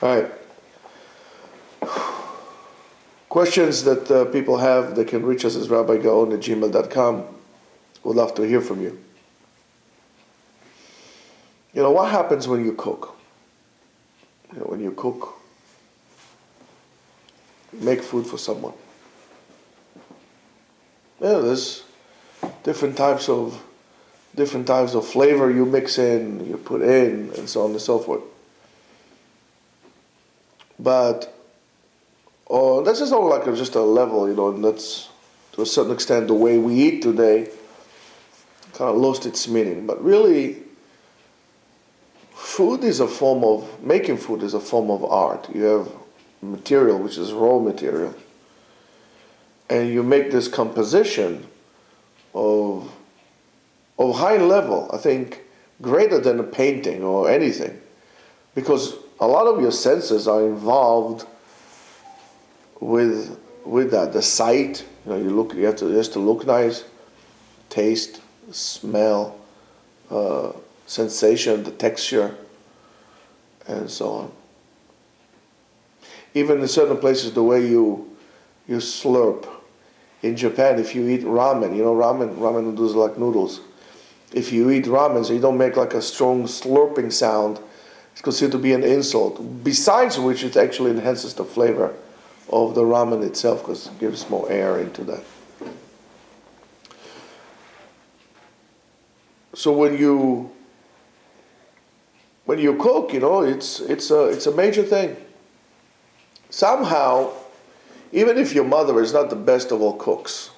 All right. Questions that people have, they can reach us as rabbigaon@gmail.com. We'd love to hear from you. What happens when you cook? When you cook, you make food for someone. There's different types of flavor you mix in, you put in, and so on and so forth. But this is all like just a level, and that's to a certain extent the way we eat today kind of lost its meaning. But really, making food is a form of art. You have material, which is raw material, and you make this composition of high level, I think, greater than a painting or anything, because a lot of your senses are involved with that. The sight, you have to look nice, taste, smell, sensation, the texture, and so on. Even in certain places, the way you slurp. In Japan, if you eat ramen, ramen noodles are like noodles. If you eat ramen, so you don't make like a strong slurping sound, it's considered to be an insult. Besides which, it actually enhances the flavor of the ramen itself because it gives more air into that. So when you cook, it's a major thing. Somehow, even if your mother is not the best of all cooks,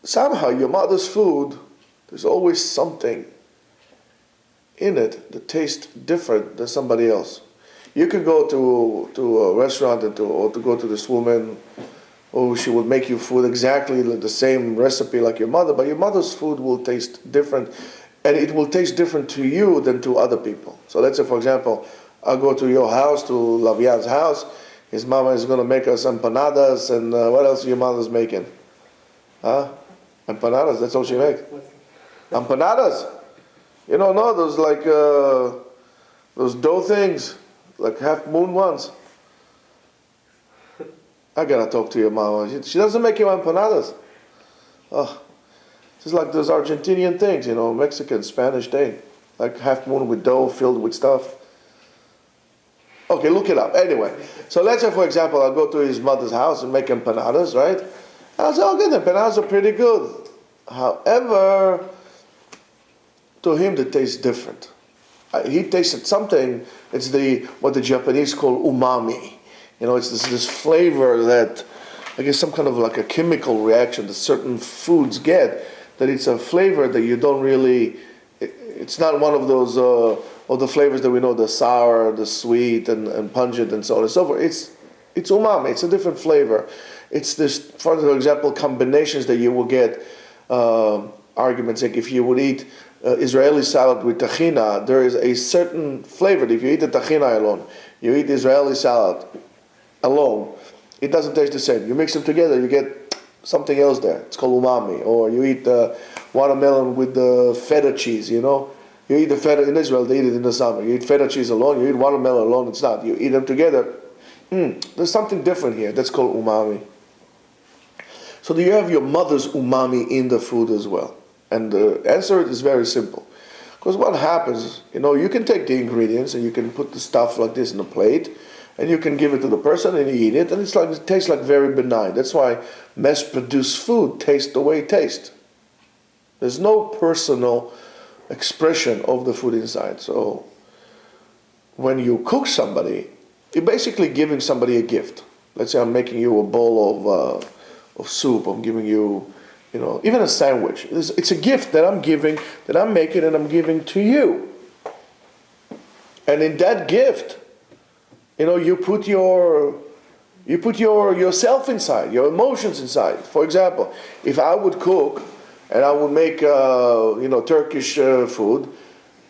somehow your mother's food, there's always something in it that tastes different than somebody else. You can go to a restaurant or to go to this woman, she will make you food exactly the same recipe like your mother, but your mother's food will taste different, and it will taste different to you than to other people. So let's say, for example, I'll go to your house, to Lavian's house. His mama is going to make us empanadas, and what else your mother's making? Huh? Empanadas, that's all she makes. Empanadas? No, those like, those dough things, like half moon ones. I gotta talk to your mama. She doesn't make you empanadas. Oh, it's like those Argentinian things, Mexican, Spanish thing. Like half moon with dough filled with stuff. Okay, look it up. Anyway, so let's say, for example, I'll go to his mother's house and make empanadas, right? I'll say, okay, the empanadas are pretty good. However, to him, they taste different. He tasted something, it's what the Japanese call umami. It's this flavor that, I guess, some kind of like a chemical reaction that certain foods get, that it's a flavor that you don't really, it's not one of those, of the flavors that we know, the sour, the sweet, and pungent, and so on and so forth. It's umami. It's a different flavor. It's this, for example, combinations that you will get, arguments like if you would eat Israeli salad with tahina, there is a certain flavor. If you eat the tahina alone, you eat Israeli salad alone, it doesn't taste the same. You mix them together, you get something else there. It's called umami. Or you eat watermelon with the feta cheese, You eat the feta, in Israel they eat it in the summer. You eat feta cheese alone, you eat watermelon alone, it's not. You eat them together. There's something different here. That's called umami. So you have your mother's umami in the food as well. And the answer is very simple. Because what happens, you can take the ingredients and you can put the stuff like this in a plate, and you can give it to the person and you eat it, and it tastes like very benign. That's why mass-produced food tastes the way it tastes. There's no personal expression of the food inside. So when you cook somebody, you're basically giving somebody a gift. Let's say I'm making you a bowl of soup. I'm giving you, even a sandwich. It's a gift that I'm giving, that I'm making, and I'm giving to you. And in that gift, you put yourself inside, your emotions inside. For example, if I would cook and I would make Turkish food,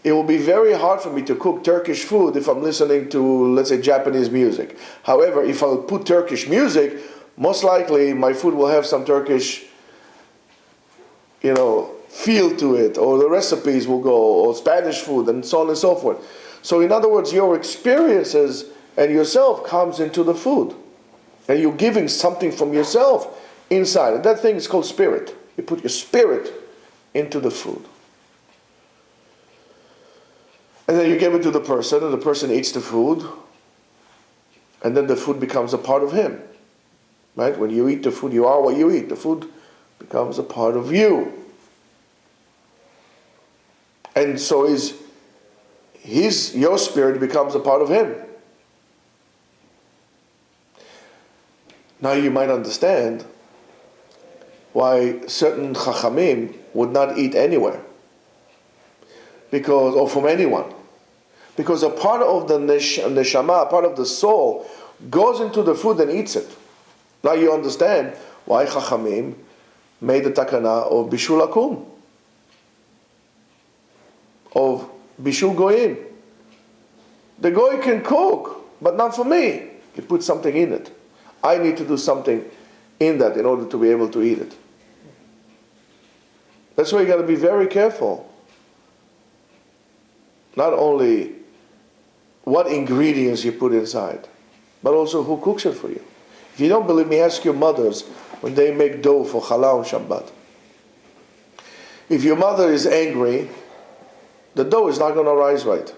it will be very hard for me to cook Turkish food if I'm listening to, let's say, Japanese music. However, if I would put Turkish music, most likely my food will have some Turkish feel to it, or the recipes will go, or Spanish food, and so on and so forth. So in other words, your experiences and yourself comes into the food. And you're giving something from yourself inside. And that thing is called spirit. You put your spirit into the food. And then you give it to the person, and the person eats the food, and then the food becomes a part of him. Right? When you eat the food, you are what you eat. The food becomes a part of you. And so your spirit becomes a part of him. Now you might understand why certain chachamim would not eat anywhere. Or from anyone. Because a part of the neshama, a part of the soul, goes into the food and eats it. Now you understand why chachamim made the takana of bishul akum, of bishul goyim. The goy can cook, but not for me. He put something in it. I need to do something in that in order to be able to eat it. That's why you got to be very careful. Not only what ingredients you put inside, but also who cooks it for you. If you don't believe me, ask your mothers when they make dough for challah on Shabbat. If your mother is angry, the dough is not going to rise right.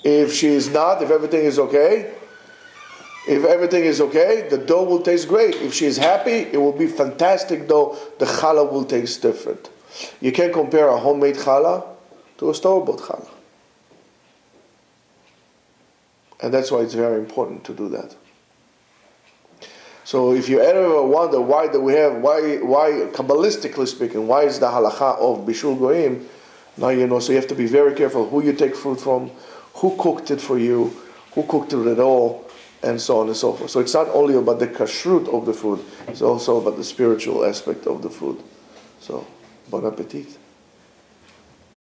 If she is not, if everything is okay, the dough will taste great. If she is happy, it will be fantastic dough. The challah will taste different. You can't compare a homemade challah to a store-bought challah. And that's why it's very important to do that. So if you ever wonder why Kabbalistically speaking, why is the halacha of Bishul Goyim, now you know, so you have to be very careful who you take food from, who cooked it for you, who cooked it at all, and so on and so forth. So it's not only about the kashrut of the food, it's also about the spiritual aspect of the food. So, bon appetit.